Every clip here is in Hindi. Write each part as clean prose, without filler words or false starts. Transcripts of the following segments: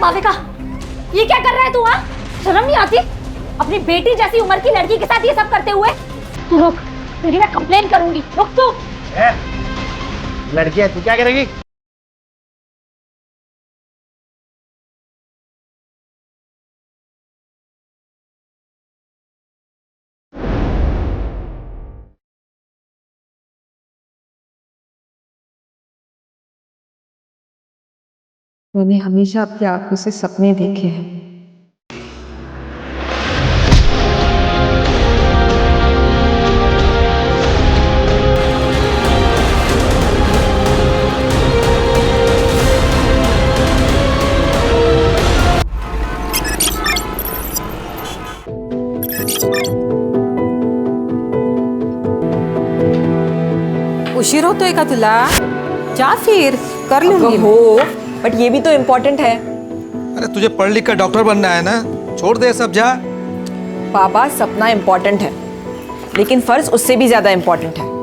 भाविका, ये क्या कर रहा है तू? हाँ, शर्म नहीं आती? अपनी बेटी जैसी उम्र की लड़की के साथ ये सब करते हुए। तू रुक, तेरी मैं कंप्लेन करूंगी। रुक तू। लड़की है, तू क्या करेगी? मैंने हमेशा अपनी आंखों से सपने देखे हैं। उशीर होतोय का तुला? जा फिर, कर लूंगी हो, बट ये भी तो इम्पोर्टेंट है। अरे तुझे पढ़ लिख कर डॉक्टर बनना है ना, छोड़ दे सब, जा। पापा, सपना इम्पोर्टेंट है, लेकिन फर्ज उससे भी ज्यादा इम्पोर्टेंट है।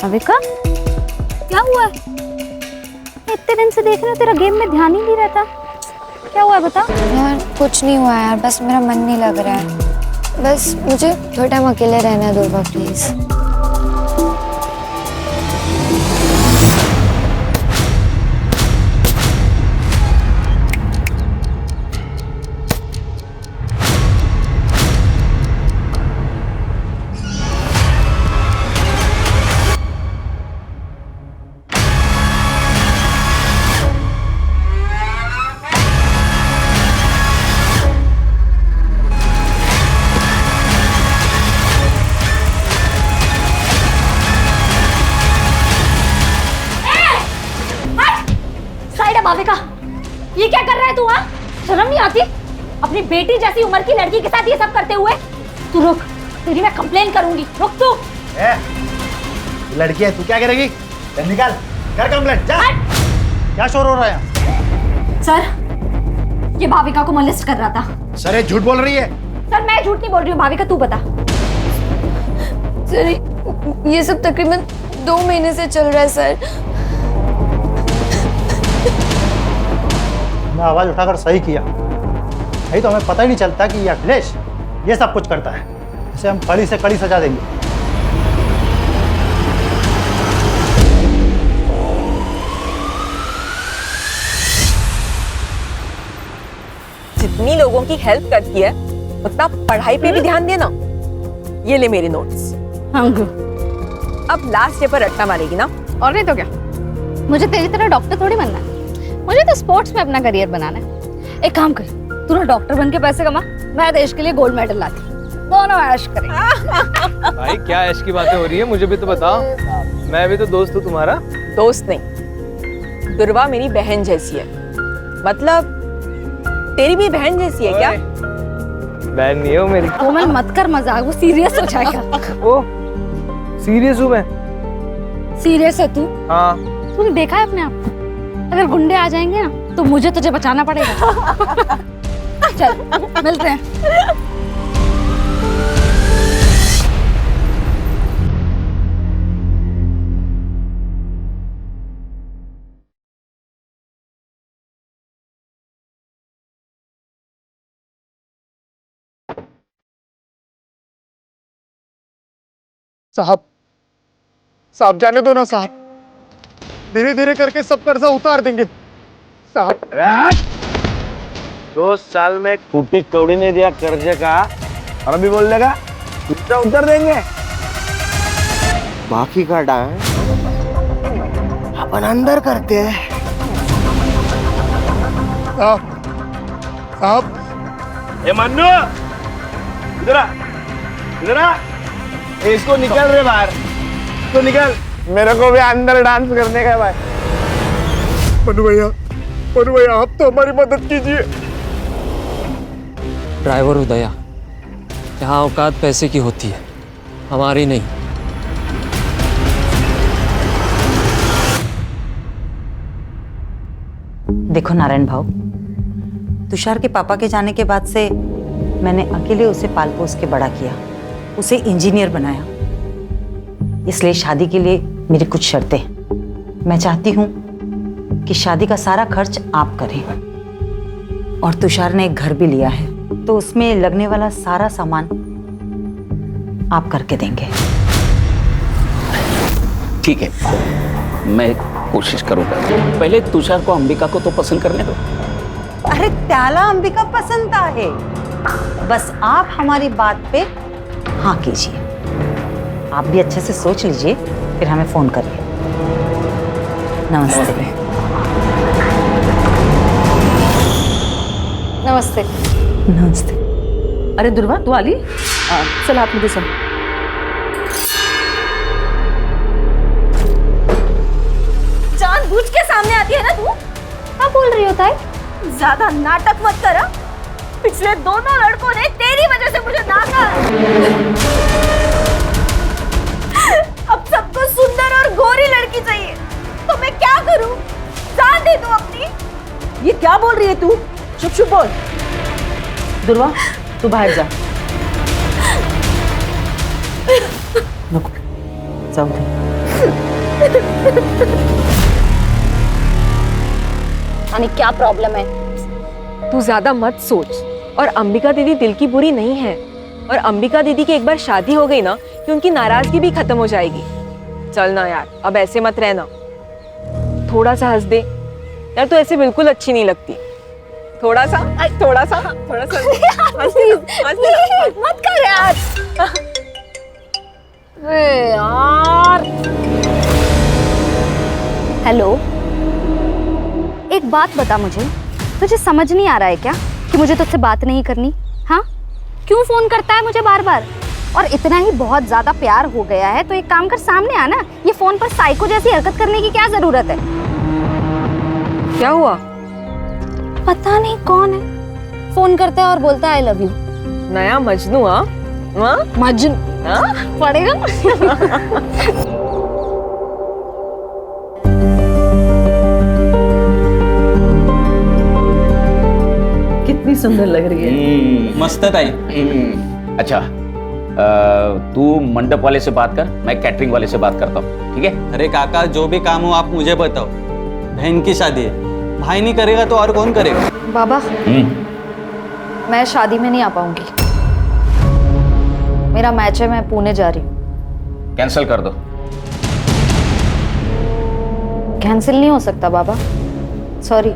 भाविका, क्या हुआ है? इतने दिन से देख रहे हो, तेरा गेम में ध्यान ही नहीं रहता। क्या हुआ है बता? यार कुछ नहीं हुआ यार, बस मेरा मन नहीं लग रहा है। बस मुझे थोड़ा टाइम अकेले रहना दो प्लीज। भाविका, ये क्या कर रहा है तू? हाँ, शर्म नहीं आती? अपनी बेटी जैसी उम्र की लड़की के साथ ये सब करते हुए। तू रुक, तेरी मैं कंप्लेन करूंगी। रुक तू। लड़की है, तू क्या करेगी? चल निकाल, कर कंप्लेंट, जा। क्या शोर हो रहा है? सर, ये भाविका को मोलेस्ट कर रहा था। सर, ये झूठ बोल रही है। सर, मैं झूठ नहीं बोल रही हूँ। भाविका, तू बता। सर, ये सब तकरीबन 2 महीने से चल रहा है सर। मैं आवाज उठाकर सही किया, नहीं तो हमें पता ही नहीं चलता कि ये अखिलेश ये सब कुछ करता है। इसे हम कड़ी से कड़ी सजा देंगे। जितनी लोगों की हेल्प करती है, उतना पढ़ाई पे भी ध्यान देना। ये ले मेरे नोट्स। अब लास्ट डे पर रट्टा मारेगी ना? और नहीं तो क्या, मुझे तेरी तरह डॉक्टर थोड़ी बनना है। मुझे तो स्पोर्ट्स में अपना करियर बनाना है। एक काम कर, तू ना डॉक्टर बन के पैसे कमा, मैं देश के लिए गोल्ड मेडल लाती, दोनों ऐश करेंगे। भाई क्या ऐश की बातें हो रही है, मुझे भी तो बताओ। मैं भी तो दोस्त हूँ तुम्हारा। दोस्त नहीं, दुर्वा मेरी बहन जैसी है। मतलब तेरी भी बहन जैसी है क्या? बहन नहीं हो मेरी। वो मैं मत कर मजाक, वो सीरियस हो जाएगा। ओ, सीरियस हूँ मैं। सीरियस है तू? हाँ। तूने देखा है अपने आप? अगर गुंडे आ जाएंगे ना, तो मुझे तुझे बचाना पड़ेगा। चल, मिलते हैं। साहब जाने दो ना साहब, धीरे धीरे करके सब कर्जा उतार देंगे साहब। 2 साल में फूटी कौड़ी ने दिया कर्जे का, और अभी बोल देगा कर्जा उतार देंगे। बाकी का डांस अपन अंदर करते हैं। साहब, ये मन्नू, इधर आ, इधर आ। इसको निकल रहे बाहर, तो निकल। मेरे को भी अंदर डांस करने का है भाई। मनु भैया, आप तो हमारी मदद कीजिए। ड्राइवर उदया, यहाँ औकात पैसे की होती है, हमारी नहीं। देखो नारायण भाऊ, तुषार के पापा के जाने के बाद से मैंने अकेले उसे पाल पोस के बड़ा किया, उसे इंजीनियर बनाया। इसलिए शादी के लिए मेरी कुछ शर्तें हैं। मैं चाहती हूँ कि शादी का सारा खर्च आप करें, और तुषार ने एक घर भी लिया है, तो उसमें लगने वाला सारा सामान आप करके देंगे। ठीक है, मैं कोशिश करूंगा। पहले तुषार को अंबिका को तो पसंद करने दो। अरे त्याला अंबिका पसंद है, बस आप हमारी बात पे हाँ कीजिए। आप भी अच्छे से सोच लीजिए, फिर हमें फोन करिए। नमस्ते। नमस्ते। नमस्ते। अरे दुर्वा, तू आली? चल आप मुझे सुन। जानबूझ के सामने आती है ना तू? क्या बोल रही हो ताई? ज्यादा नाटक मत कर। पिछले दोनों लड़कों ने तेरी वजह से मुझे नाका। अब सबको सुंदर और गोरी लड़की चाहिए, तो मैं क्या करूं? जान दे तू अपनी। ये क्या बोल रही है तू? चुप चुप बोल। दुर्वा, तू बाहर जा। रुको, जाओ दे। यानी क्या प्रॉब्लम है? तू ज्यादा मत सोच। और अंबिका दीदी दिल की बुरी नहीं है, और अंबिका दीदी की एक बार शादी हो गई ना कि उनकी नाराजगी भी खत्म हो जाएगी। चल ना यार, अब ऐसे मत रहना। थोड़ा सा हंस दे यार, तू ऐसे बिल्कुल अच्छी नहीं लगती। थोड़ा सा मत कर यार। अरे यार। हेलो, एक बात बता मुझे, तुझे समझ नहीं आ रहा है क्या कि मुझे तुझसे बात नहीं करनी? हाँ, क्यों फोन करता है मुझे बार बार? और इतना ही बहुत ज्यादा प्यार हो गया है तो एक काम कर, सामने आना। ये फोन पर साइको जैसी हरकत करने की क्या जरूरत है? क्या हुआ? पता नहीं कौन है, फोन करता है और बोलता है आई लव यू। नया मजनू? मजनू पड़ेगा। कितनी सुंदर लग रही है। मस्त है ताई। अच्छा, तू मंडप वाले से बात कर, मैं कैटरिंग वाले से बात करता हूँ, ठीक है? अरे काका, जो भी काम हो आप मुझे बताओ। बहन की शादी है, भाई नहीं करेगा तो और कौन करेगा? बाबा, मैं शादी में नहीं आ पाऊंगी। मेरा मैच है, मैं पुणे जा रही हूँ। कैंसिल कर दो। कैंसिल नहीं हो सकता बाबा, सॉरी।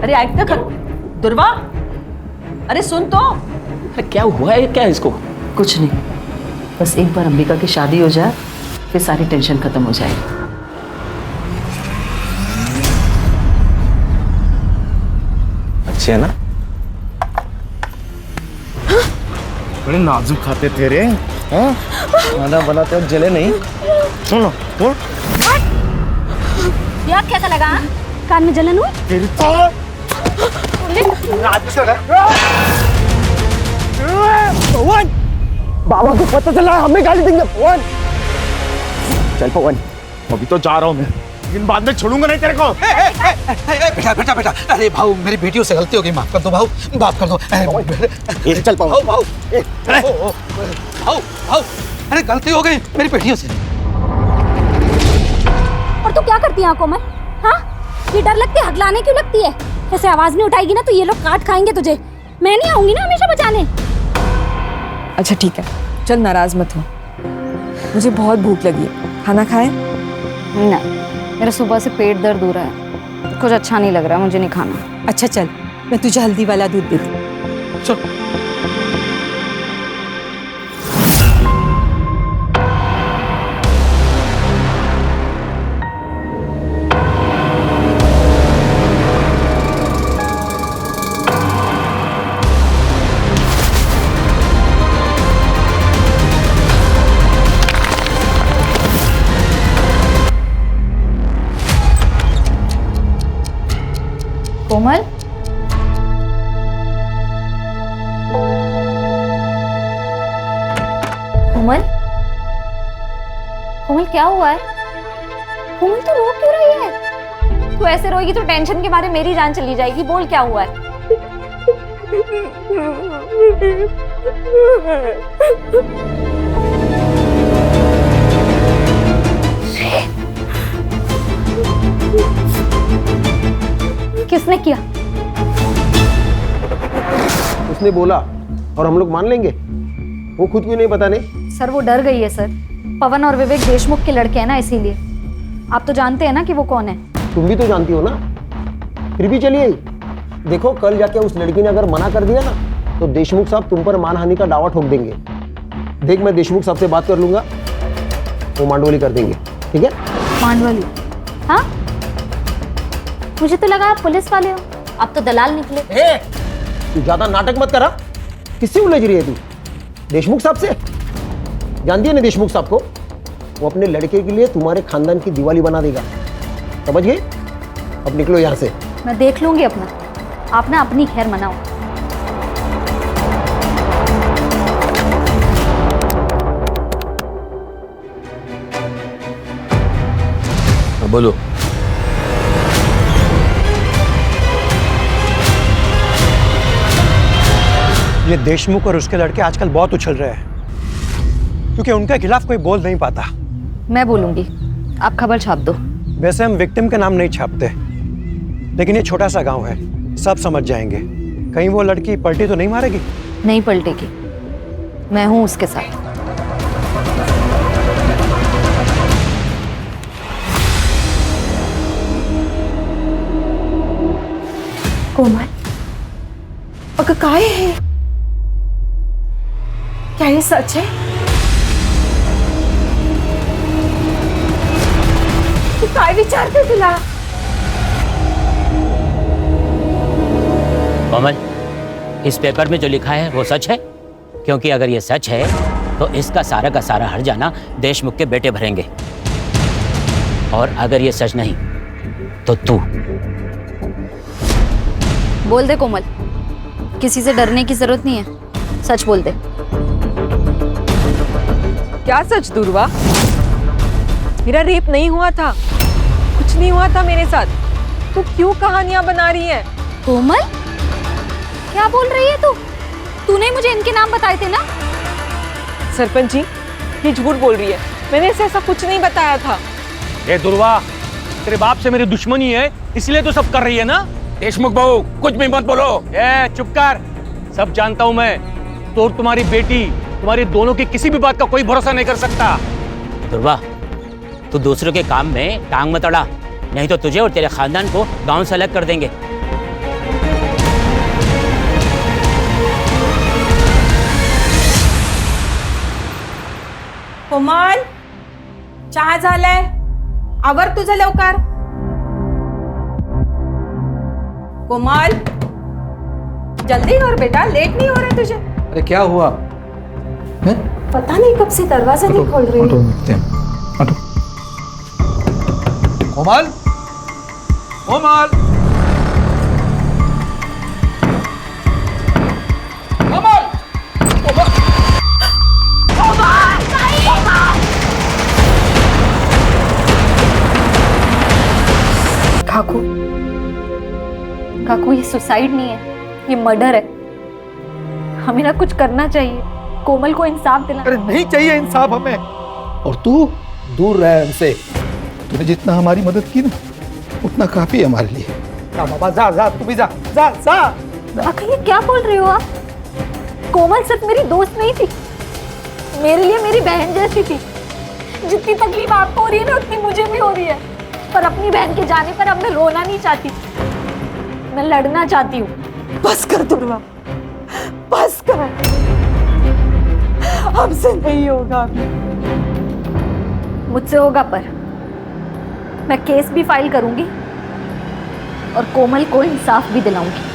अरे ऐक ना कर दुर्वा, अरे सुन तो। अरे क्या हुआ है, क्या है इसको? कुछ नहीं, बस एक बार अंबिका की शादी हो जाए फिर सारी टेंशन खत्म हो जाएगी। अच्छे है ना? बड़े नाजुक खाते तेरे, हाँ? खाना बनाते वक्त जले नहीं। सुनो, बोल। यार कैसा लगा? कान में जलन हुई? तेरी तो पवन, बाबा को पता चला, हमें गाली देंगे। पवन, चल पवन, अभी तो जा रहा हूँ मैं, लेकिन बाद में छोड़ूंगा नहीं तेरे को। बेटा बेटा, अरे भाऊ, मेरी बेटियों से गलती हो गई, माफ कर दो भाऊ, माफ कर दो। चल पवन, भाऊ, अरे गलती हो गई मेरी बेटियों से। और तू क्या करती है आंखों में? हाँ, ये डर लगती है, हकलाने क्यों लगती है? ऐसे आवाज नहीं उठाएगी ना तो ये लोग काट खाएंगे तुझे। मैं नहीं आऊंगी ना हमेशा बचाने। अच्छा ठीक है, चल नाराज मत हो, मुझे बहुत भूख लगी है, खाना खाए? नहीं, मेरा सुबह से पेट दर्द हो रहा है, कुछ अच्छा नहीं लग रहा, मुझे नहीं खाना। अच्छा चल, मैं तुझे हल्दी वाला दूध देती हूँ। चल। कोमल, कोमल, कोमल क्या हुआ है? कोमल तू रो क्यों रही है? तू ऐसे रोएगी तो टेंशन के मारे मेरी जान चली जाएगी। बोल क्या हुआ है? किसने किया? उसने बोला और हम लोग मान लेंगे? वो खुद क्यों नहीं बताने? सर वो डर गई है सर। पवन और विवेक देशमुख के लड़के हैं ना, इसीलिए। आप तो जानते हैं ना कि वो कौन है। तुम भी तो जानती हो ना, फिर भी चलिए। देखो कल जाके उस लड़की ने अगर मना कर दिया ना तो देशमुख साहब तुम पर मानहानि का दावा ठोक देंगे। देख मैं देशमुख साहब से बात कर लूंगा, वो मांडवली कर देंगे, ठीक है? मांडवली? हाँ, मुझे तो लगा आप पुलिस वाले हो, आप तो दलाल निकले। तू ज्यादा नाटक मत करा। किससे उलझ रही है तू? देशमुख साहब से? जानती है ना देशमुख साहब को? वो अपने लड़के के लिए तुम्हारे खानदान की दिवाली बना देगा, समझ गए? अब निकलो यहाँ से। मैं देख लूंगी अपना, आप ना अपनी खैर मनाओ। बोलो। ये देशमुख और उसके लड़के आजकल बहुत उछल रहे हैं क्योंकि उनके खिलाफ कोई बोल नहीं पाता। मैं बोलूंगी, आप खबर छाप दो। वैसे हम विक्टिम के नाम नहीं छापते, लेकिन ये छोटा सा गांव है, सब समझ जाएंगे। कहीं वो लड़की पलटी तो नहीं मारेगी? नहीं पलटेगी, मैं हूं उसके साथ। कोमल, अगं काय है? क्या ये सच है? तू काय विचारते तुला? कोमल, इस पेपर में जो लिखा है वो सच है? क्योंकि अगर ये सच है तो इसका सारा का सारा हर्जाना देशमुख के बेटे भरेंगे, और अगर ये सच नहीं तो तू। बोल दे कोमल, किसी से डरने की जरूरत नहीं है, सच बोल दे। क्या सच दुर्वा? मेरा रेप नहीं हुआ था, कुछ नहीं हुआ था मेरे साथ। तू क्यों कहानियां बना रही है? कोमल, क्या बोल रही है तू? तूने मुझे इनके नाम बताए थे ना? सरपंच जी, ये झूठ बोल रही है, मैंने इसे ऐसा कुछ नहीं बताया था। ए दुर्वा, तेरे बाप से मेरी दुश्मनी है, इसलिए तो सब कर रही है ना? देशमुख बहू कुछ भी मत बोलो। ए चुप कर, सब जानता हूं मैं। तो और तुम्हारी बेटी, तुम्हारी दोनों की किसी भी बात का कोई भरोसा नहीं कर सकता। दुर्वा, तू दूसरों के काम में टांग मत अड़ा, नहीं तो तुझे और तेरे खानदान को गांव से अलग कर देंगे। कोमल, चहा झालाय, आवर तुझं लवकर। कोमल, जल्दी कर बेटा, लेट नहीं हो रहा तुझे? अरे क्या हुआ? पता नहीं कब से दरवाजा नहीं खोल रही। कोमल, कोमल, कोमल, काकू, काकू, ये सुसाइड नहीं है, ये मर्डर है। हमें ना कुछ करना चाहिए, कोमल को इंसाफ दिला। अरे नहीं चाहिए इंसाफ हमें, और तू दूर रह हमसे। तूने जितना हमारी मदद की ना उतना काफी है हमारे लिए। जा बाबा, जा जा, तू भी जा, जा जा। आखिर ये क्या बोल रहे हो आप? कोमल सिर्फ मेरी दोस्त नहीं थी, मेरे लिए मेरी बहन जैसी थी। जितनी तकलीफ आपको हो रही है ना उतनी मुझे भी हो रही है, पर अपनी बहन के जाने पर अब मैं रोना नहीं चाहती, मैं लड़ना चाहती हूँ। बस कर दुर्वा, बस कर, हमसे नहीं होगा। मुझसे होगा, पर मैं केस भी फाइल करूंगी और कोमल को इंसाफ भी दिलाऊंगी।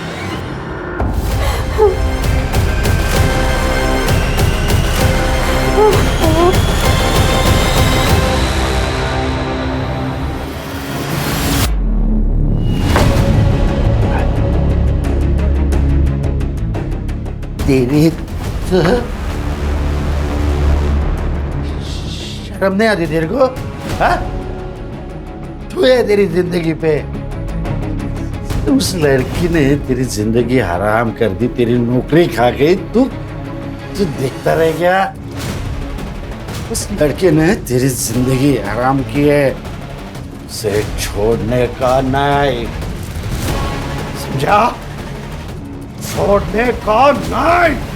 तेरी शर्म नहीं आती तेरे को? हाँ? तू है तेरी जिंदगी पे उस लड़की ने तेरी जिंदगी हराम कर दी, तेरी नौकरी खा गई, तू देखता रह गया। उस लड़के ने तेरी जिंदगी हराम की है, उसे छोड़ने का नहीं, समझा? छोड़ने का नहीं।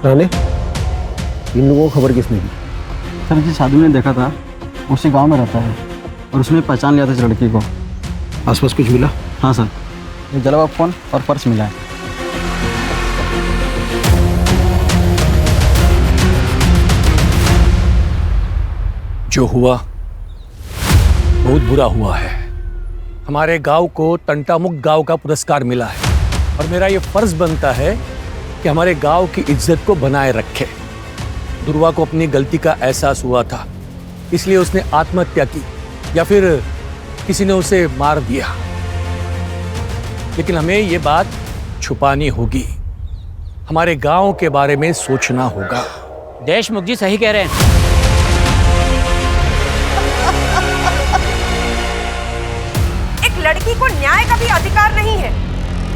राणे, इन लोगों को खबर किसने दी? सर जी साधु ने देखा था, उसी गांव में रहता है और उसने पहचान लिया था इस लड़की को। आसपास कुछ मिला? हाँ सर, एक जला हुआ फोन और पर्स मिला है। जो हुआ बहुत बुरा हुआ है। हमारे गांव को तंटामुक्त गांव का पुरस्कार मिला है और मेरा ये फर्ज बनता है कि हमारे गांव की इज्जत को बनाए रखे। दुर्वा को अपनी गलती का एहसास हुआ था, इसलिए उसने आत्महत्या की या फिर किसी ने उसे मार दिया, लेकिन हमें ये बात छुपानी होगी। हमारे गांव के बारे में सोचना होगा। देशमुख जी सही कह रहे हैं। एक लड़की को न्याय का भी अधिकार नहीं है।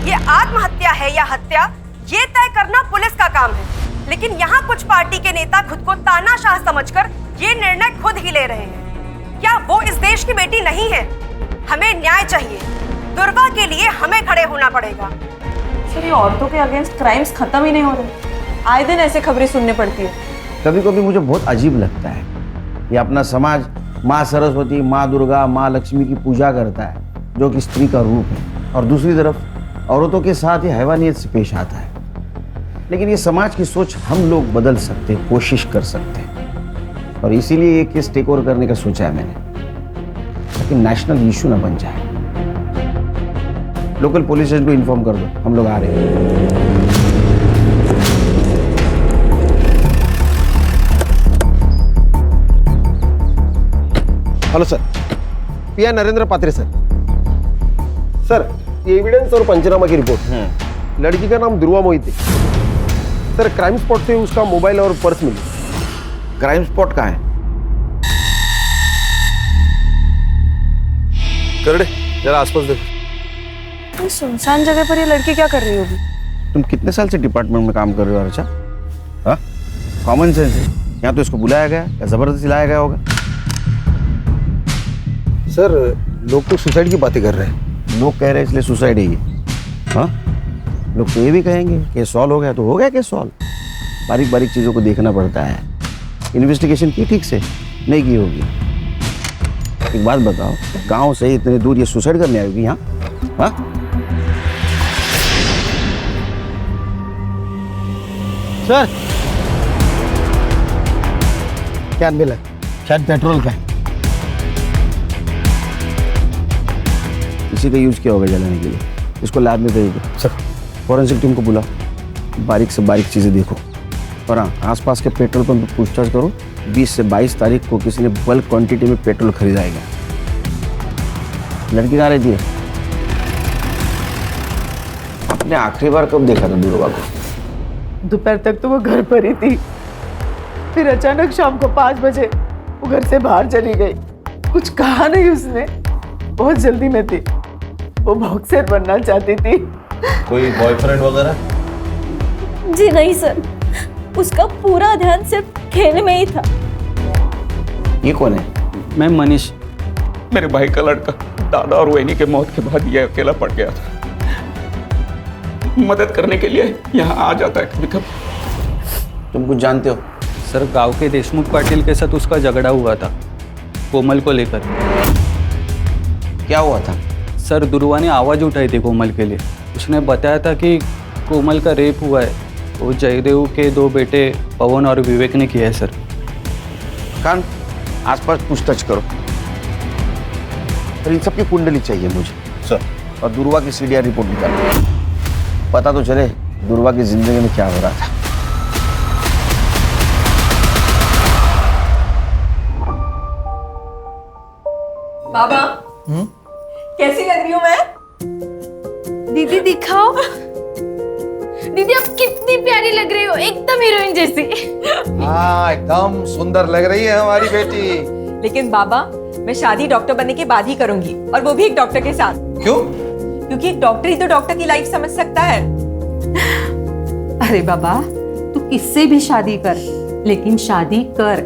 ये आत्महत्या है या हत्या, ये तय करना पुलिस का काम है। लेकिन यहाँ कुछ पार्टी के नेता खुद को तानाशाह समझकर ये निर्णय खुद ही ले रहे हैं। क्या वो इस देश की बेटी नहीं है? हमें न्याय चाहिए। दुर्गा के लिए हमें खड़े होना पड़ेगा। सर, ये औरतों के अगेंस्ट क्राइम्स खत्म ही नहीं हो रहे। आए दिन ऐसे खबरें सुनने पड़ती है। कभी कभी मुझे बहुत अजीब लगता है, ये अपना समाज माँ सरस्वती, माँ दुर्गा, माँ लक्ष्मी की पूजा करता है, जो कि स्त्री का रूप है, और दूसरी तरफ औरतों के साथ ये हैवानियत से पेश आता है। लेकिन ये समाज की सोच हम लोग बदल सकते हैं, कोशिश कर सकते हैं, और इसीलिए ये केस टेक ओवर करने का सोचा है मैंने, ताकि नेशनल इशू ना बन जाए। लोकल पुलिस स्टेशन को इन्फॉर्म कर दो, हम लोग आ रहे हैं। हेलो सर, पीआई नरेंद्र पात्रे सर। सर, ये एविडेंस और पंचनामा की रिपोर्ट। लड़की का नाम दुर्वा मोहित है सर। क्राइम स्पॉट से उसका मोबाइल और पर्स मिले। क्राइम स्पॉट कहाँ है? करड़े, जरा आसपास देखो। सुनसान जगह पर ये लड़की क्या कर रही होगी? तुम कितने साल से डिपार्टमेंट में काम कर रहे हो अर्चा? हाँ, कॉमन सेंस है। यहाँ तो इसको बुलाया गया या जबरदस्ती लाया गया होगा? सर, लोग तो सुसाइड की बातें कर रहे हैं। लोग कह रहे हैं इसलिए सुसाइड है ये? हाँ, लोग तो ये भी कहेंगे केस सॉल्व हो गया, तो हो गया केस सॉल्व। बारीक बारीक चीज़ों को देखना पड़ता है। इन्वेस्टिगेशन की ठीक से नहीं की होगी। एक बात बताओ, गांव से इतने दूर ये सुसाइड करने आएगी यहाँ? हाँ, सर क्या मिला? शायद पेट्रोल का है। इसी का यूज किया होगा जलाने के लिए। इसको लैब में भेज दो सर। फॉरेंसिक टीम को बुला, बारीक से बारीक चीज़ें देखो। और हाँ, आसपास के पेट्रोल पंप पर पूछताछ करो। 20 से 22 तारीख को किसी ने बल्क क्वांटिटी में पेट्रोल खरीदाएगा। लड़की कहाँ रहती है? आपने आखिरी बार कब देखा था दुर्गा को? दोपहर तक तो वो घर पर ही थी, फिर अचानक शाम को 5 बजे वो घर से बाहर चली गई। कुछ कहा नहीं उसने, बहुत जल्दी में थी। वो बॉक्सर बनना चाहती थी। कोई बॉयफ्रेंड वगैरह? जी नहीं सर, उसका पूरा ध्यान सिर्फ खेल में ही था। ये कौन है? मैं मनीष। मेरे भाई का लड़का। दादा और वहिनी के मौत के बाद ये अकेला पड़ गया था। मदद करने के लिए यहाँ आ जाता है कभी कभी। तुम कुछ जानते हो? सर, गांव के देशमुख पाटिल के साथ उसका झगड़ा हुआ था, कोमल को लेकर। क्या हुआ था? सर दुर्वा ने आवाज़ उठाई थी कोमल के लिए। उसने बताया था कि कोमल का रेप हुआ है। वो जयदेव के 2 बेटे पवन और विवेक ने किया है सर। कान आसपास पूछताछ करो। पर इन सब की कुंडली चाहिए मुझे सर, और दुर्वा की सीडीआर रिपोर्ट निकालो। पता तो चले दुर्वा की जिंदगी में क्या हो रहा था। बाबा कैसी लग रही हूँ मैं? दीदी दिखाओ। दीदी आप कितनी प्यारी लग रही हो, एकदम हीरोइन जैसी। हाँ एकदम सुंदर लग रही है हमारी बेटी। लेकिन बाबा मैं शादी डॉक्टर बनने के बाद ही करूंगी, और वो भी एक डॉक्टर के साथ। क्यों? क्योंकि एक डॉक्टर ही तो डॉक्टर की लाइफ समझ सकता है। अरे बाबा तू किससे भी शादी कर, लेकिन शादी कर।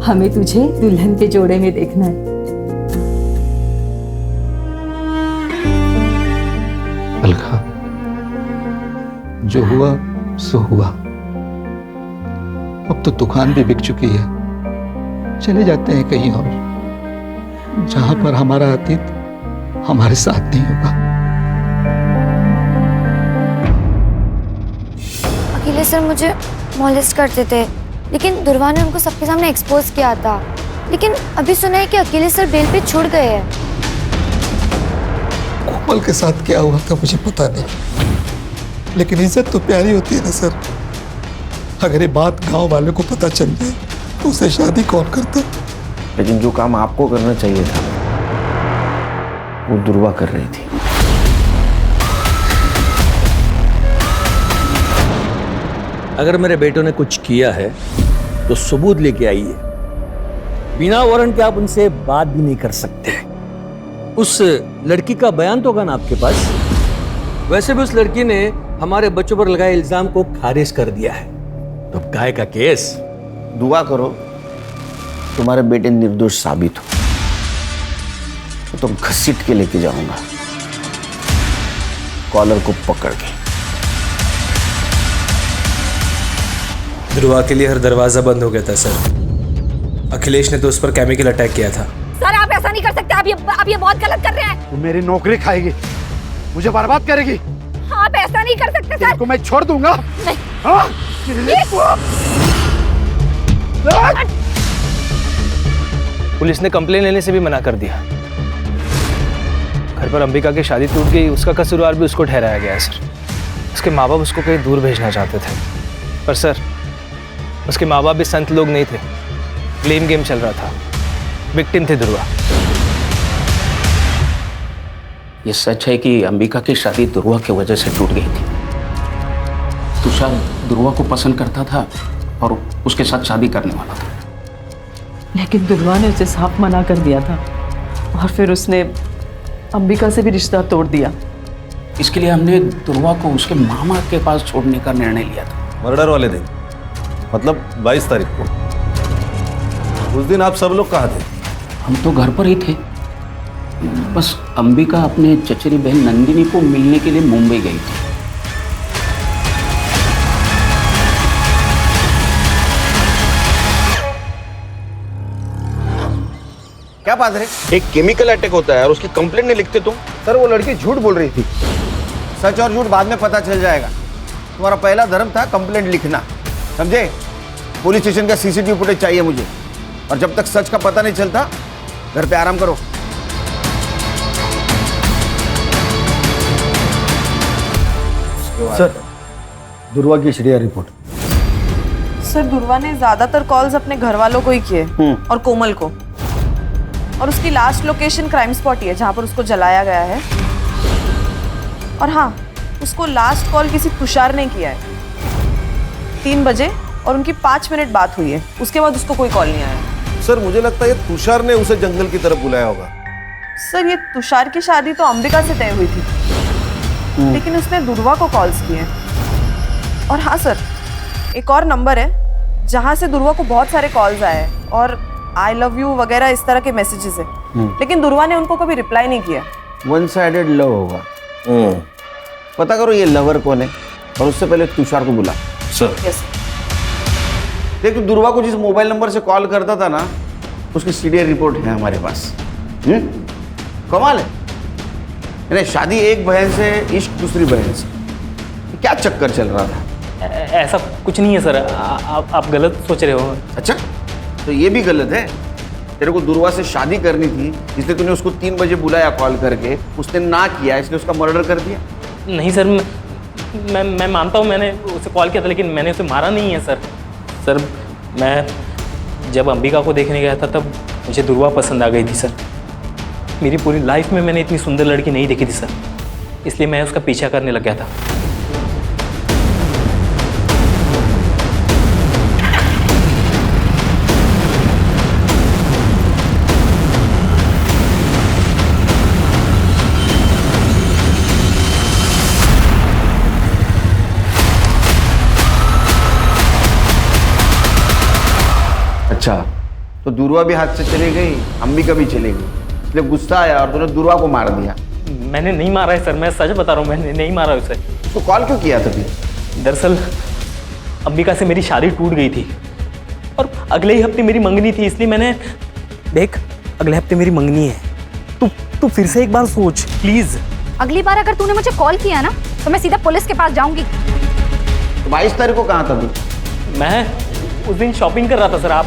हमें तुझे दुल्हन के जोड़े में देखना है। अलका, जो हुआ सो हुआ। अब तो दुकान भी बिक चुकी है। चले जाते हैं कहीं और, जहां पर हमारा अतीत हमारे साथ नहीं होगा। अखिलेश सर मुझे मॉलेस्ट करते थे, लेकिन दुर्वा ने उनको सबके सामने एक्सपोज किया था। लेकिन अभी सुना है कि अखिलेश सर बेल पे छूट गए हैं। कोमल के साथ क्या हुआ था मुझे पता नहीं, लेकिन इज्जत तो प्यारी होती है ना सर। अगर ये बात गांव वालों को पता चल जाए तो उसे शादी कौन करता? लेकिन जो काम आपको करना चाहिए था वो दुर्वा कर रही थी। अगर मेरे बेटों ने कुछ किया है तो सबूत लेके आइए। बिना वारंट के आप उनसे बात भी नहीं कर सकते। उस लड़की का बयान तो होगा ना आपके पास? वैसे भी उस लड़की ने हमारे बच्चों पर लगाए इल्जाम को खारिज कर दिया है। तो काय का केस? दुआ करो तुम्हारे बेटे निर्दोष साबित हो, तो घसीट के लेके जाऊंगा, कॉलर को पकड़ के। ध्रुवा के लिए हर दरवाजा बंद हो गया था सर। अखिलेश ने तो उस पर केमिकल अटैक किया था। सर आप ऐसा नहीं कर सकते, आप ये बहुत गलत कर रहे हैं। तू मेरी नौकरी खाएगी, मुझे बर्बाद करेगी। आप ऐसा नहीं कर सकते सर। को मैं छोड़ दूंगा। नहीं। हाँ? पुलिस ने कंप्लेन लेने से भी मना कर दिया। घर पर अंबिका की शादी टूट गई, उसका कसूरवार भी उसको ठहराया गया है सर। उसके माँ बाप उसको कहीं दूर भेजना चाहते थे, पर सर उसके माँ बाप भी संत लोग नहीं थे। ब्लेम गेम चल रहा था। विक्टिम थे ध्रुवा। ये सच है कि अंबिका की शादी ध्रुवा की वजह से टूट गई थी। तुषार ध्रुवा को पसंद करता था और उसके साथ शादी करने वाला था, लेकिन दुर्वा ने उसे साफ मना कर दिया था, और फिर उसने अंबिका से भी रिश्ता तोड़ दिया। इसके लिए हमने ध्रुवा को उसके मामा के पास छोड़ने का निर्णय लिया था। मर्डर वाले दिन, मतलब 22 तारीख को। उस दिन आप सब लोग कहाँ थे? हम तो घर पर ही थे। बस अंबिका अपने चचेरी बहन नंदिनी को मिलने के लिए मुंबई गई थी। क्या बात है? एक केमिकल अटैक होता है और उसकी कंप्लेंट नहीं लिखते तुम? सर वो लड़की झूठ बोल रही थी। सच और झूठ बाद में पता चल जाएगा। तुम्हारा पहला धर्म था कंप्लेंट लिखना, समझे? पुलिस स्टेशन का सीसीटीवी फुटेज चाहिए मुझे, और जब तक सच का पता नहीं चलता घर पे आराम करो। सर दुर्वा की सीडीआर रिपोर्ट। सर दुर्वा ने ज्यादातर कॉल्स अपने घर वालों को ही किए और कोमल को, और उसकी लास्ट लोकेशन क्राइम स्पॉट ही है जहां पर उसको जलाया गया है। और हाँ, उसको लास्ट कॉल किसी तुषार ने किया है 3 बजे, और उनकी 5 मिनट बात हुई है। उसके बाद उसको कोई कॉल नहीं आया। सर मुझे लगता है ये तुषार ने उसे जंगल की तरफ बुलाया होगा। सर ये तुषार की शादी तो अंबिका से तय हुई थी, लेकिन उसने दुर्वा को कॉल्स किए। और हाँ सर, एक और नंबर है जहां से दुर्वा को बहुत सारे कॉल्स आए हैं और आई लव यू वगैरह इस तरह के मैसेजेस है, लेकिन दुर्वा ने उनको कभी रिप्लाई नहीं किया। वन साइडेड लव होगा। पता करो ये लवर कौन है, और उससे पहले तुषार को बुला। Sir yes. देख तू दुर्वा को जिस मोबाइल नंबर से कॉल करता था ना, उसकी सीडीआर रिपोर्ट है हमारे पास। कमाल है। यानी शादी एक बहन से, इश्क दूसरी बहन से, क्या चक्कर चल रहा था? ऐसा कुछ नहीं है सर, आप गलत सोच रहे हो। अच्छा, तो ये भी गलत है। तेरे को दुर्वा से शादी करनी थी, इसलिए तूने उसको 3 बजे बुलाया कॉल करके, उसने ना किया इसलिए उसका मर्डर कर दिया। नहीं सर, मैं मानता हूँ मैंने उसे कॉल किया था, लेकिन मैंने उसे मारा नहीं है सर। सर मैं जब अंबिका को देखने गया था तब मुझे दुर्वा पसंद आ गई थी सर। मेरी पूरी लाइफ में मैंने इतनी सुंदर लड़की नहीं देखी थी सर, इसलिए मैं उसका पीछा करने लग गया था। अच्छा, तो दुर्वा भी हाथ से चली गई, अंबिका भी चली गई, इसलिए गुस्सा आया और तूने दुर्वा को मार दिया। मैंने नहीं मारा है सर, मैं सच बता रहा हूँ, मैंने नहीं मारा उसे। तो कॉल क्यों किया था फिर? दरअसल अंबिका से मेरी शादी टूट गई थी और अगले ही हफ्ते मेरी मंगनी थी, इसलिए मैंने देख अगले हफ्ते मेरी मंगनी है, तू फिर से एक बार सोच प्लीज। अगली बार अगर तूने मुझे कॉल किया ना तो मैं सीधा पुलिस के पास जाऊंगी। तो 22 तारीख को कहाँ था तू? मैं उस दिन शॉपिंग कर रहा था सर, आप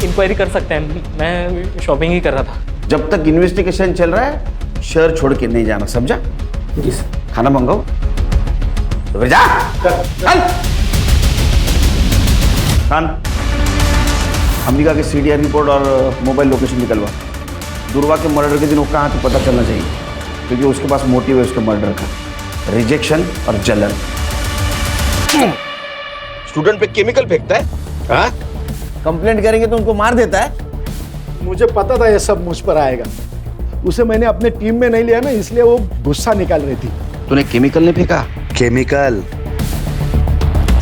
इंक्वायरी कर सकते हैं, मैं शॉपिंग ही कर रहा था। जब तक इन्वेस्टिगेशन चल रहा है शहर छोड़ के नहीं जाना, समझा? जी सर। खाना मंगाओ तो फिर जा। चल खान, अंबिका की CDR रिपोर्ट और मोबाइल लोकेशन निकलवा। दुर्वा के मर्डर के दिन वो कहाँ थे पता चलना चाहिए, क्योंकि उसके पास मोटिव है उसके मर्डर का, रिजेक्शन और जलन। स्टूडेंट पे केमिकल फेंकता है, हाँ? कंप्लेंट करेंगे तो उनको मार देता है। मुझे पता था ये सब मुझ पर आएगा। उसे मैंने अपने टीम में नहीं लिया ना, इसलिए वो गुस्सा निकाल रही थी। तूने केमिकल नहीं फेंका? केमिकल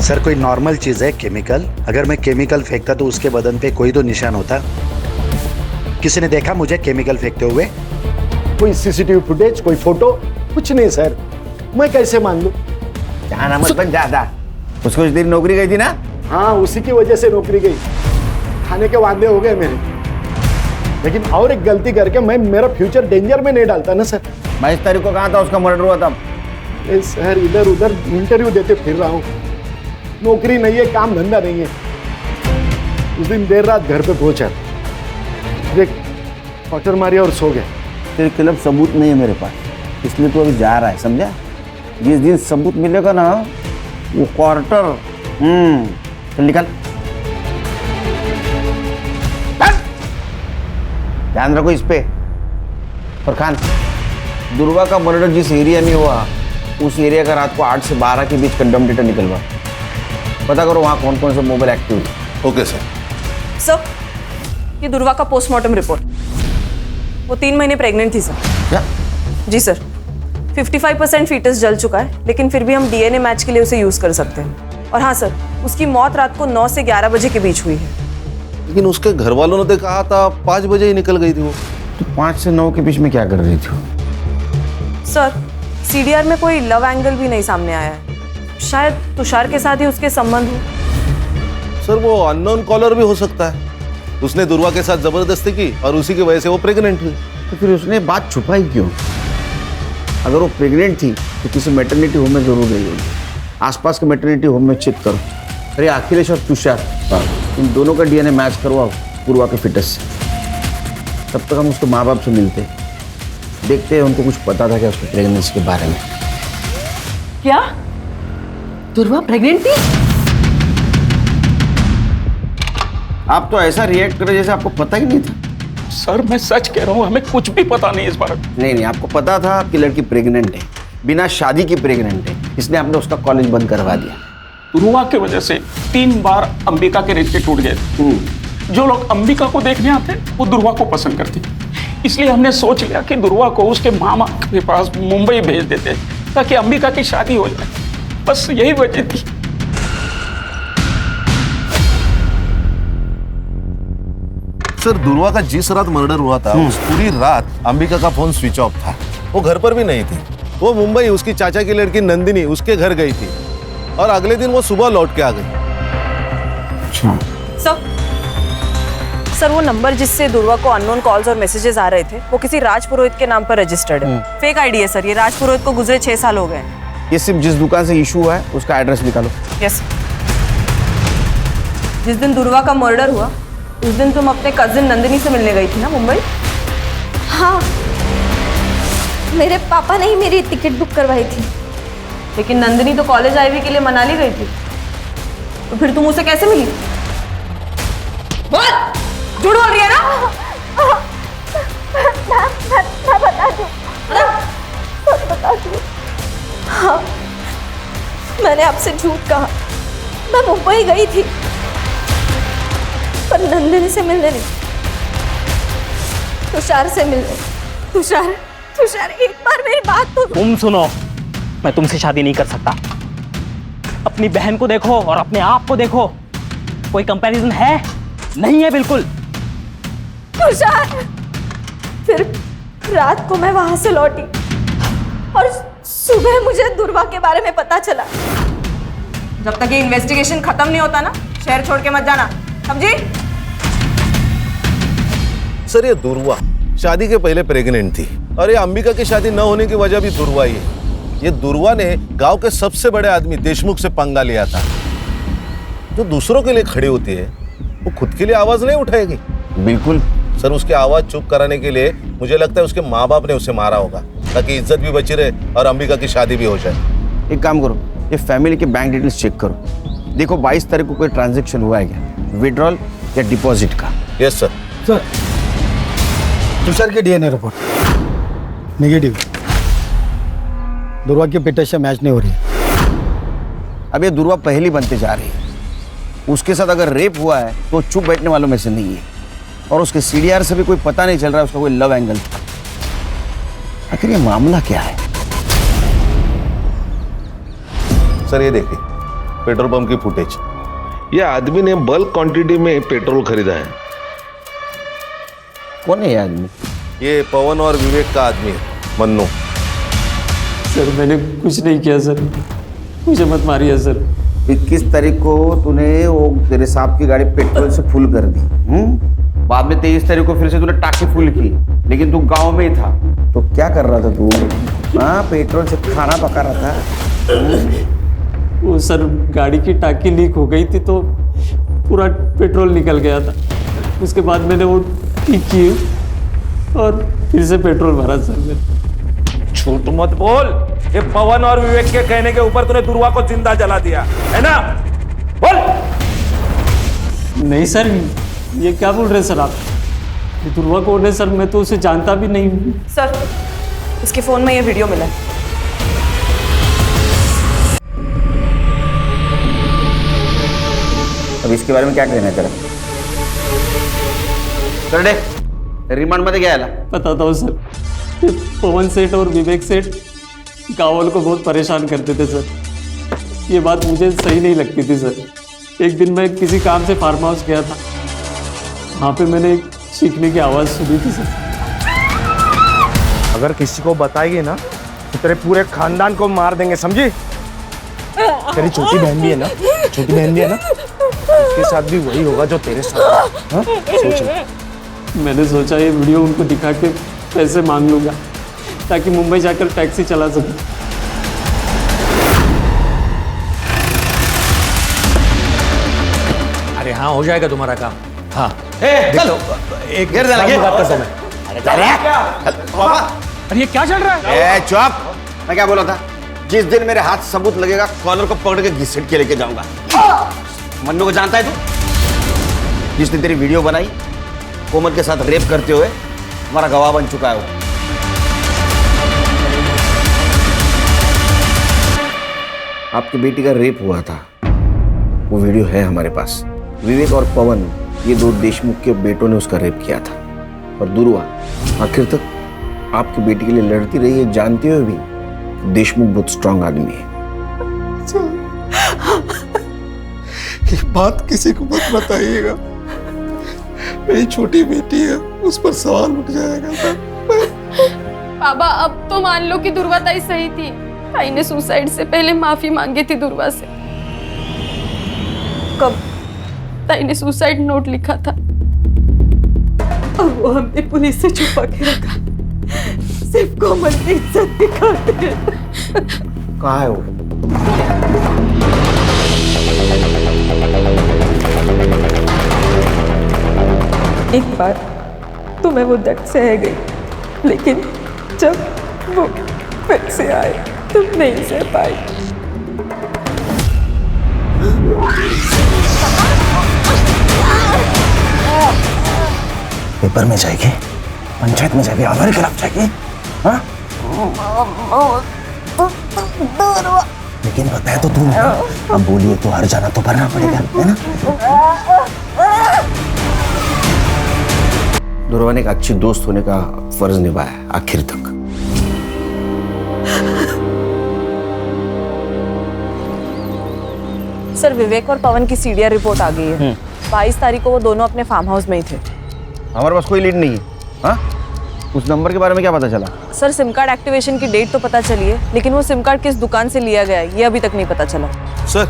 सर कोई नॉर्मल चीज है केमिकल? अगर मैं केमिकल फेंकता तो उसके बदन पे कोई तो निशान होता। किसी ने देखा मुझे केमिकल फेंकते हुए? कोई CCTV फुटेज, कोई फोटो, कुछ नहीं सर। मैं कैसे मान लूं? जाना मत बन ज्यादा। उसको कुछ देर नौकरी गई थी ना? हाँ, उसी की वजह से नौकरी गई। खाने के वादे हो गए मेरे, लेकिन और एक गलती करके मैं मेरा फ्यूचर डेंजर में नहीं डालता ना सर। 22 तारीख को कहाँ था उसका मर्डर हुआ था? सर इधर उधर इंटरव्यू देते फिर रहा हूँ, नौकरी नहीं है, काम धंधा नहीं है। उस दिन देर रात घर पे पहुंचा, देख क्वार्टर मारी और सो गया। तेरे खिलाफ सबूत नहीं है मेरे पास, इसलिए तू अभी जा रहा है, समझा? जिस दिन सबूत मिलेगा ना वो क्वार्टर चल निकल। ध्यान रखो इस पे। और खान, दुर्वा का मर्डर जिस एरिया में हुआ उस एरिया का रात को 8 से 12 के बीच कंडम डेटा निकलवा। पता करो वहाँ कौन कौन से मोबाइल एक्टिव है। Okay sir. सर, ये दुर्वा का पोस्टमार्टम रिपोर्ट। वो 3 महीने प्रेग्नेंट थी सर। क्या? जी सर। 55% फीटस जल चुका है, लेकिन फिर भी हम DNA मैच के लिए उसे यूज कर सकते हैं। और हाँ सर, उसकी मौत रात को 9 से 11 बजे के बीच हुई है। लेकिन उसके घर वालों ने तो कहा था 5 बजे ही निकल गई थी वो। तो 5 से 9 के बीच में क्या कर रही थी? सर, CDR में कोई लव एंगल भी नहीं सामने आया है, शायद तुषार के साथ ही उसके संबंध हो। सर वो अननोन कॉलर भी हो सकता है, उसने दुर्वा के साथ जबरदस्ती की और उसी की वजह से वो प्रेग्नेंट हुई। तो फिर उसने बात छुपाई क्यों? अगर वो प्रेग्नेंट थी तो किसी मैटरनिटी होम में जरूर गई होगी। आसपास के मैटरनिटी होम में चेक करो। अरे अखिलेश और तुषार, इन दोनों का DNA मैच करवाओ पूर्वा के फिटस से। तब तक हम उसके माँ बाप से मिलते हैं, देखते हैं उनको कुछ पता था क्या उसकी प्रेगनेंसी के बारे में। क्या दुर्वा प्रेग्नेंट थी? आप तो ऐसा रिएक्ट करे जैसे आपको पता ही नहीं था। सर मैं सच कह रहा हूँ, हमें कुछ भी पता नहीं इस बारे में। नहीं, आपको पता था कि लड़की प्रेग्नेंट है, बिना शादी की प्रेग्नेंट है, इसलिए आपने उसका कॉलेज बंद करवा दिया। दुर्वा की वजह से 3 बार अंबिका के रिश्ते टूट गए। जो लोग अंबिका को देखने आते वो दुर्वा को पसंद करते, इसलिए हमने सोच लिया कि दुर्वा को उसके मामा के पास मुंबई भेज देते ताकि अंबिका की शादी हो जाए। बस यही वजह थी। सर दुर्वा का जिस रात मर्डर हुआ था उस पूरी रात अंबिका का फोन स्विच ऑफ था, वो घर पर भी नहीं थी। वो मुंबई उसकी चाचा की लड़की नंदिनी उसके घर गई थी और अगले दिन वो सुबह लौट के आ गई। सर, सर वो नंबर जिससे दुर्वा को अननोन कॉल्स और मैसेजेस आ रहे थे वो किसी राज पुरोहित के नाम पर रजिस्टर्ड है। फेक आईडी है सर, ये राज पुरोहित को गुजरे 6 साल हो गए। ये सिर्फ जिस दुकान से इशू हुआ है उसका एड्रेस निकालो। यस। जिस दिन दुर्वा का मर्डर हुआ उस दिन तुम अपने कजिन नंदिनी से मिलने गई थी ना मुंबई? हाँ, मेरे पापा ने ही मेरी टिकट बुक करवाई थी। लेकिन नंदिनी तो कॉलेज आईवी के लिए मनाली गई थी, तो फिर तुम उसे कैसे मिली? बोल, झूठ बोल रही है ना? मैं बता दूं, बता दूं। हाँ, मैंने आपसे झूठ कहा। मैं मुंबई गई थी पर नंदिनी से मिलने नहीं, तुषार से मिलने। तुषार एक बार मेरी बात तो तुम सुनो, मैं तुमसे शादी नहीं कर सकता। अपनी बहन को देखो और अपने आप को देखो, कोई कंपैरिजन है? नहीं है बिल्कुल। तुषार, फिर रात को मैं वहां से लौटी और सुबह मुझे दुर्वा के बारे में पता चला। जब तक ये इन्वेस्टिगेशन खत्म नहीं होता ना, शहर छोड़ के मत जाना, समझी? सर, ये दुर्वा शादी के पहले प्रेग्नेंट थी और ये अंबिका की शादी न होने की वजह भी दुर्वा ही है। ये दुर्वा ने गांव के सबसे बड़े आदमी देशमुख से पंगा लिया था। जो दूसरों के लिए खड़ी होती है वो खुद के लिए आवाज नहीं उठाएगी। बिल्कुल सर, उसकी आवाज चुप कराने के लिए मुझे लगता है उसके माँ बाप ने उसे मारा होगा ताकि इज्जत भी बची रहे और अंबिका की शादी भी हो जाए। एक काम करो, ये फैमिली के बैंक डिटेल्स चेक करो, देखो 22 तारीख को कोई ट्रांजैक्शन हुआ है क्या, विड्रॉल या डिपॉजिट का। Yes sir. सर, तुषार की डीएनए रिपोर्ट नेगेटिव। दुर्वा की पिटाई मैच नहीं हो रही है। अब ये दुर्वा पहली बनते जा रही है। उसके साथ अगर रेप हुआ है तो चुप बैठने वालों में से नहीं है, और उसके सीडीआर से भी कोई पता नहीं चल रहा है उसका कोई लव एंगल था। आखिर ये मामला क्या है? सर, ये देखिए पेट्रोल पंप की फुटेज। ये आदमी ने बल्क क्वांटिटी में पेट्रोल खरीदा है। कौन है ये आदमी? ये पवन और विवेक का आदमी है, मन्नू। सर, मैंने कुछ नहीं किया सर, मुझे मत मारिए सर। 21 तारीख को तूने वो तेरे साहब की गाड़ी पेट्रोल से फुल कर दी। बाद में 23 तारीख को फिर से तूने टाकी फुल की, लेकिन तू गांव में ही था। तो क्या कर रहा था तू? हाँ, पेट्रोल से खाना पका रहा था। वो सर, गाड़ी की टाकी लीक हो गई थी तो पूरा पेट्रोल निकल गया था। उसके बाद मैंने वो ठीक की और फिर से पेट्रोल भरा सर मैंने। झूठ मत बोल, ये पवन और विवेक के कहने के ऊपर तूने दुर्वा को जिंदा जला दिया है ना? बोल। नहीं सर, ये क्या बोल रहे हैं सर आप? ये दुर्वा कौन है सर? मैं तो उसे जानता भी नहीं हूँ। सर, इसके फोन में ये वीडियो मिला है। अब इसके बारे में क्या कहना है तेरा? चल दे, रिमांड मध्ये घ्यायला। बताता हूँ सर, ये पवन सेठ और विवेक सेठ गाँव वालों को बहुत परेशान करते थे सर। ये बात मुझे सही नहीं लगती थी सर। एक दिन मैं किसी काम से फार्म हाउस गया था, वहाँ पे मैंने एक चीखने की आवाज़ सुनी थी सर। अगर किसी को बताएगी ना तो तेरे पूरे खानदान को मार देंगे, समझी? तेरी छोटी बहन भी है ना, छोटी बहन भी है ना, उसके साथ भी वही होगा जो तेरे साथ। हाँ? सोच। मैंने सोचा ये वीडियो उनको दिखा के पैसे मांग लूँगा ताकि मुंबई जाकर टैक्सी चला सकूं। अरे हाँ, हो जाएगा तुम्हारा काम। हाँ, चलो एक घेर डाला, घेर। बात करता हूं मैं। अरे ये क्या चल रहा है? चुप। मैं क्या बोला था? जिस दिन मेरे हाथ सबूत लगेगा, कॉलर को पकड़ के घसीट के लेके जाऊंगा। मन्नू को जानता है तू? जिसने तेरी वीडियो बनाई कोमल के साथ रेप करते हुए, हमारा गवाह बन चुका है वो। आपकी बेटी का रेप हुआ था, वो वीडियो है हमारे पास। विवेक और पवन, ये दो देशमुख के बेटों ने उसका रेप किया था। और दुर्वा आखिर तक आपकी बेटी के लिए लड़ती रही है, जानते हुए भी देशमुख बहुत स्ट्रांग आदमी है। ये बात किसी को मत बताइएगा, मेरी छोटी बेटी है, उस पर सवाल उठ जाएगा। बाबा, अब तो मान लो कि दुर्वा ताई सही थी। ताई ने सुसाइड से पहले माफी मांगी थी दुर्वा से। कब? ताई ने सुसाइड नोट लिखा था। और वो हमने पुलिस से छुपा के रखा, सिर्फ कोमल की इज्जत की खातिर। कहाँ है वो? एक बार तो मैं वो दर्द सह गई, लेकिन जब वो फिर से आए तो नहीं सह पाई। पेपर में जाएगी, पंचायत में जाएगी, हमारे खिलाफ जाएगी, हाँ? लेकिन बताया तो तूने, अब बोलिए तो हर जाना तो भरना पड़ेगा, है ना? दुर्वा ने एक अच्छी दोस्त होने का फर्ज निभाया आखिर तक। सर, विवेक और पवन की सीडीआर रिपोर्ट आ गई है। 22 तारीख को वो दोनों अपने फार्म हाउस में ही थे। हमारे पास कोई लीड नहीं है। हाँ? उस नंबर के बारे में क्या पता चला? सर, सिम कार्ड एक्टिवेशन की डेट तो पता चली है, लेकिन वो सिम कार्ड किस दुकान से लिया गया है ये अभी तक नहीं पता चला। सर,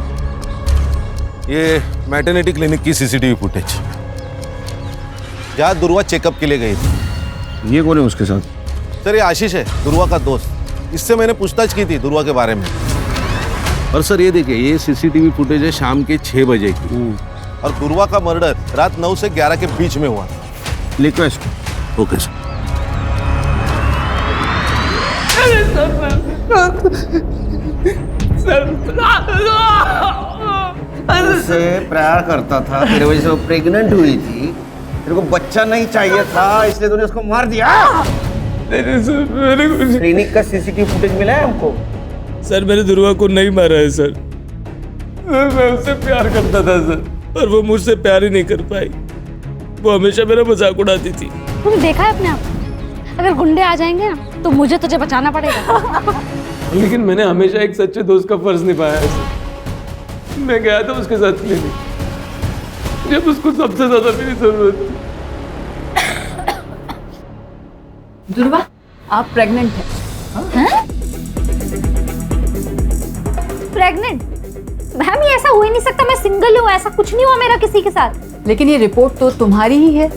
ये मैटरनिटी क्लिनिक की सीसीटीवी फुटेज, जहाँ दुर्वा चेकअप के लिए गई थी। ये कौन है उसके साथ? सर, ये आशीष है, दुर्वा का दोस्त। इससे मैंने पूछताछ की थी दुर्वा के बारे में। और सर ये देखिए, ये सीसीटीवी फुटेज है शाम के 6 बजे की, और दुर्वा का मर्डर रात 9 से 11 के बीच में हुआ। लिखो इसको। Okay sir. उससे प्यार करता था, तेरे वजह से वो प्रेग्नेंट हुई थी, तेरे को बच्चा नहीं चाहिए था, इसलिए तूने उसको मार दिया। क्लिनिक का सीसीटीवी फुटेज मिला है हमको। सर, मैंने दुर्वा को नहीं मारा है सर। मैं उससे प्यार करता था सर, और वो मुझसे प्यार ही नहीं कर पाई। वो हमेशा मेरा मजाक उड़ाती थी। तूने देखा है अपने आप, अगर गुंडे आ जाएंगे ना तो मुझे तुझे बचाना पड़ेगा। लेकिन मैंने हमेशा एक सच्चे दोस्त का फर्ज निभाया है सर। मैं गया था उसके साथ क्लिनिक, जब उसको सबसे ज्यादा मेरी जरूरत थी। दुर्वा, आप प्रेग्नेंट हैं? प्रेग्नेंट? मैम, ये ऐसा हो ही नहीं सकता, मैं सिंगल हूँ, ऐसा कुछ नहीं हुआ मेरा किसी के साथ। लेकिन ये रिपोर्ट तो तुम्हारी ही है।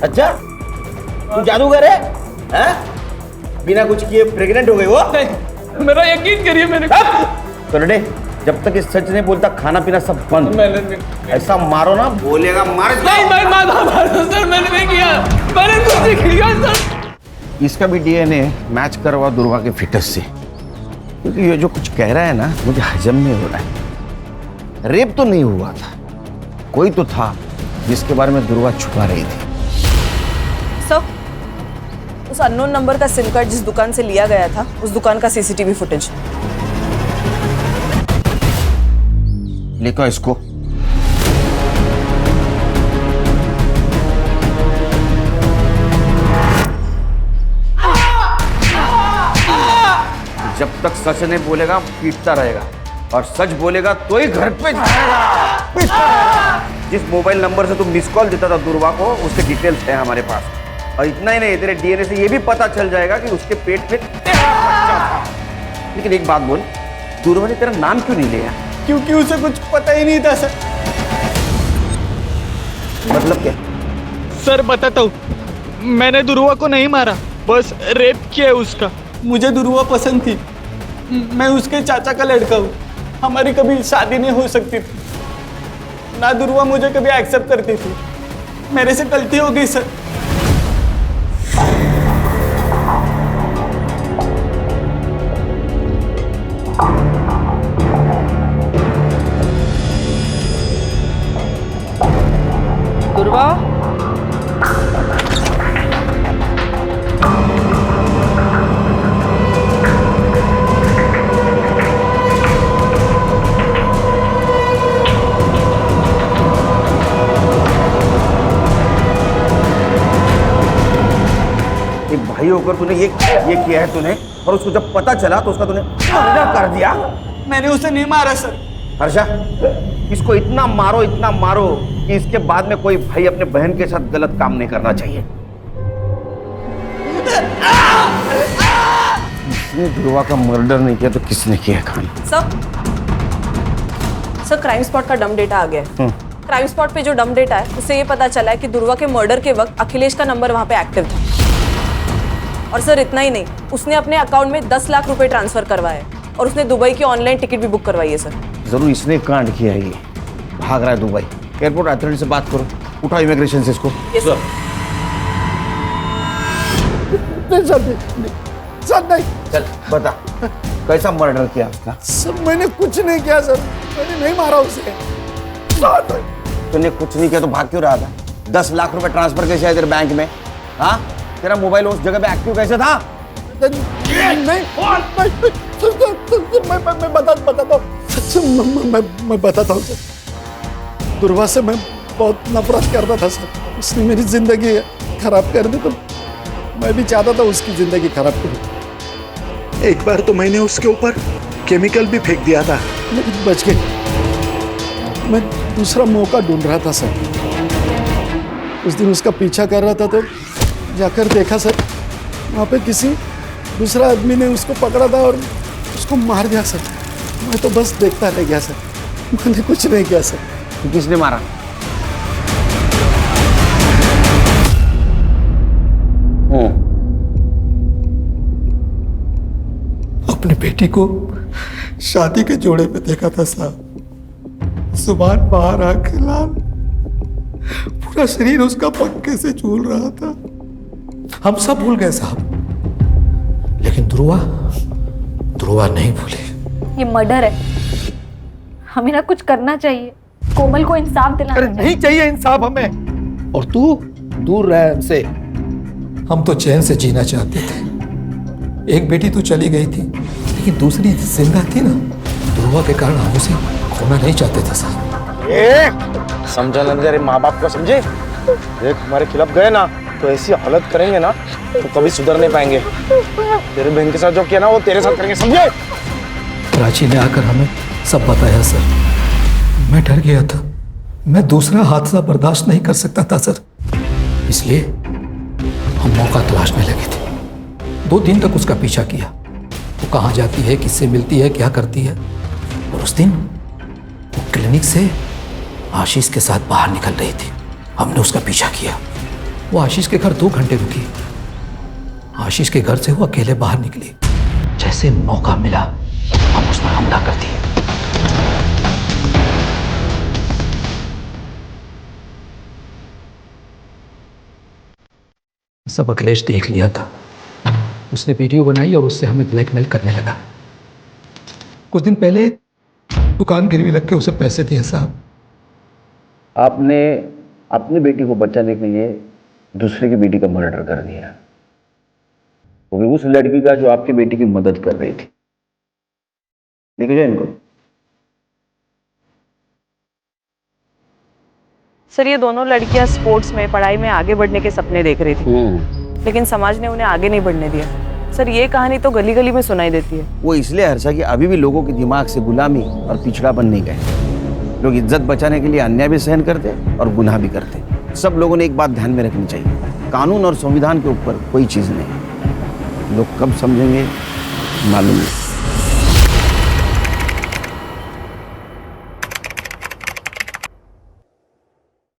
अच्छा, तू जादूगर है? हैं? बिना कुछ किए प्रेग्नेंट हो गई वो? नहीं, मेरा यकीन करिए, मैंने करने जब तक इस सच नहीं बोलता खाना पीना सब बंद। ऐसा मारो ना, बोलेगा मार। सर, मैंने नहीं किया, मैंने कुछ नहीं किया सर। इसका भी डीएनए मैच करवा दुर्वा के फिटस से, क्योंकि ये जो कुछ कह रहा है ना, मुझे हजम नहीं हो रहा है। रेप तो नहीं हुआ था, कोई तो था जिसके बारे में दुर्वा छुपा रही थी। सर, उस अननोन नंबर का सिम कार्ड जिस दुकान से लिया गया था, उस दुकान का सीसीटीवी फुटेज। लिखो इसको। जब तक सच नहीं बोलेगा पीटता रहेगा, और सच बोलेगा तो ही घर पे जाएगा। जिस मोबाइल नंबर से तुम मिस कॉल देता था दुर्वा को, उसके डिटेल्स है हमारे पास। और इतना ही नहीं, तेरे डीएनए से ये भी पता चल जाएगा कि उसके पेट में तेरा बच्चा था। लेकिन एक बात बोल, दुर्वा ने तेरा नाम क्यों नहीं लिया? क्योंकि उसे कुछ पता ही नहीं था सर। मतलब क्या? सर, बताता हूँ, मैंने दुर्वा को नहीं मारा, बस रेप किया है उसका। मुझे दुर्वा पसंद थी, मैं उसके चाचा का लड़का हूँ, हमारी कभी शादी नहीं हो सकती थी। ना दुर्वा मुझे कभी एक्सेप्ट करती थी, मेरे से गलती हो गई सर। दुर्वा, एक भाई होकर तूने ये किया है तूने, और उसको जब पता चला तो उसका तूने मर्डर कर दिया। मैंने उसे नहीं मारा सर। हर्षा, इसको इतना मारो कि इसके बाद में कोई भाई अपने बहन के साथ गलत काम नहीं करना चाहिए। इसने दुर्वा का मर्डर नहीं किया तो किसने किया? खान सर, क्राइम स्पॉट का डम डेटा आ गया है। क्राइम स्पॉट पे जो डम डेटा है उससे ये पता चला है कि दुर्वा के मर्डर के वक्त अखिलेश का नंबर वहाँ पे एक्टिव था। और सर इतना ही नहीं, उसने अपने अकाउंट में 10 लाख रुपए ट्रांसफर करवाए और उसने दुबई की ऑनलाइन टिकट भी बुक करवाई है सर। जरूर इसने कांड किया है, ये भाग रहा है दुबई। एयरपोर्ट अथॉरिटी से बात करो, उठाओ इमिग्रेशन से इसको। सर नहीं। चल बता, कैसा मर्डर किया उसका? सर मैंने कुछ नहीं किया सर, मैंने नहीं मारा उसे। तूने कुछ नहीं किया तो भाग क्यों रहा था? 10 लाख रुपए ट्रांसफर कैसे आए तेरे बैंक में? हाँ, तेरा मोबाइल उस जगह पे एक्टिव कैसे था? मैं बताता हूँ सर। दुर्वा से मैं बहुत नफरत करता था सर, उसने मेरी जिंदगी खराब कर दी, तो मैं भी चाहता था उसकी जिंदगी खराब करूं। एक बार तो मैंने उसके ऊपर केमिकल भी फेंक दिया था, लेकिन बच गई। मैं दूसरा मौका ढूंढ रहा था सर। उस दिन उसका पीछा कर रहा था तो जाकर देखा सर, वहाँ पे किसी दूसरा आदमी ने उसको पकड़ा था और उसको मार दिया सर। मैं तो बस देखता रह गया सर, मैंने कुछ नहीं किया सर। तो किसने मारा? अपनी बेटी को शादी के जोड़े पे देखा था साहब। जुबान बाहर आके लाल, पूरा शरीर उसका पंखे से झूल रहा था। हम सब भूल गए साहब, लेकिन ध्रुवा नहीं भूले। ये मर्डर है, हमें ना कुछ करना चाहिए, कोमल को इंसाफ दिलाना चाहिए। नहीं चाहिए इंसाफ हमें, और तू दूर रह हमसे। हम तो चैन से जीना चाहते थे। एक बेटी तो चली गई थी, लेकिन दूसरी जिंदा थी ना। ध्रुवा के कारण हम उसे खोना नहीं चाहते थे साहब। समझा ना तेरे माँ बाप को, समझे? देख हमारे खिलाफ गए ना तो ऐसी हालत करेंगे ना तो कभी सुधर नहीं पाएंगे। तेरे बहन के साथ जो किया ना वो तेरे साथ करेंगे, समझे? प्राची ने आकर हमें सब बताया सर। मैं डर गया था, मैं दूसरा हादसा बर्दाश्त नहीं कर सकता था सर, इसलिए हम मौका तलाशने लगे थे। 2 दिन तक उसका पीछा किया, वो कहाँ जाती है, किससे मिलती है, क्या करती है। और उस दिन वो क्लिनिक से आशीष के साथ बाहर निकल रही थी। हमने उसका पीछा किया। वो आशीष के घर 2 घंटे रुकी। आशीष के घर से वो अकेले बाहर निकली। जैसे मौका मिला हम उस पर हमला कर दिए। सब अखिलेश देख लिया था। उसने वीडियो बनाई और उससे हमें ब्लैकमेल करने लगा। कुछ दिन पहले दुकान गिरवी रख के उसे पैसे दिए साहब। आपने अपनी बेटी को बचाने के लिए दूसरे की बेटी का मर्डर कर दिया, वो भी उस लड़की का जो आपकी बेटी की मदद कर रही थी। लेके जाओ इनको। सर ये दोनों लड़कियां स्पोर्ट्स में, पढ़ाई में आगे बढ़ने के सपने देख रही थी, लेकिन समाज ने उन्हें आगे नहीं बढ़ने दिया। सर ये कहानी तो गली गली में सुनाई देती है। वो इसलिए हर्षा कि अभी भी लोगों के दिमाग से गुलामी और पिछड़ापन नहीं गए। लोग इज्जत बचाने के लिए अन्याय भी सहन करते और गुनाह भी करते। सब लोगों ने एक बात ध्यान में रखनी चाहिए, कानून और संविधान के ऊपर कोई चीज़ नहीं। लोग कब समझेंगे मालूम नहीं।